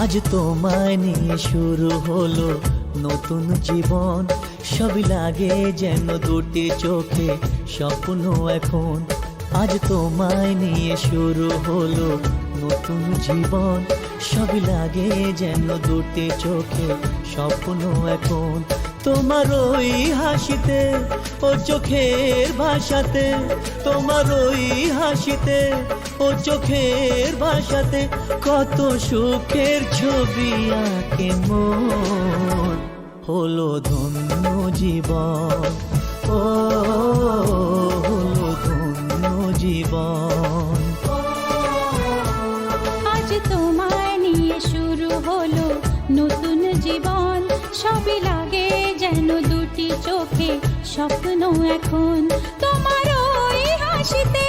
আজ তোমায় নিয়ে শুরু হলো নতুন জীবন, সবই লাগে যেন দুটি চোখে স্বপ্ন এখন। আজ তোমায় নিয়ে শুরু হলো নতুন জীবন, সবই লাগে যেন দুটি চোখে স্বপ্ন এখন। তোমার ওই হাসিতে ও চোখের ভাষাতে, তোমার ওই হাসিতে ও চোখের ভাষাতে কত সুখের ছবি আঁকে মন। হলো ধন্য জীবন, ও হলো ধন্য জীবন। আজ তোমায় নিয়ে শুরু হলো নতুন জীবন, সবই লাগে যেন দুটি চোখে স্বপ্ন এখন। তোমার ওই হাসিতে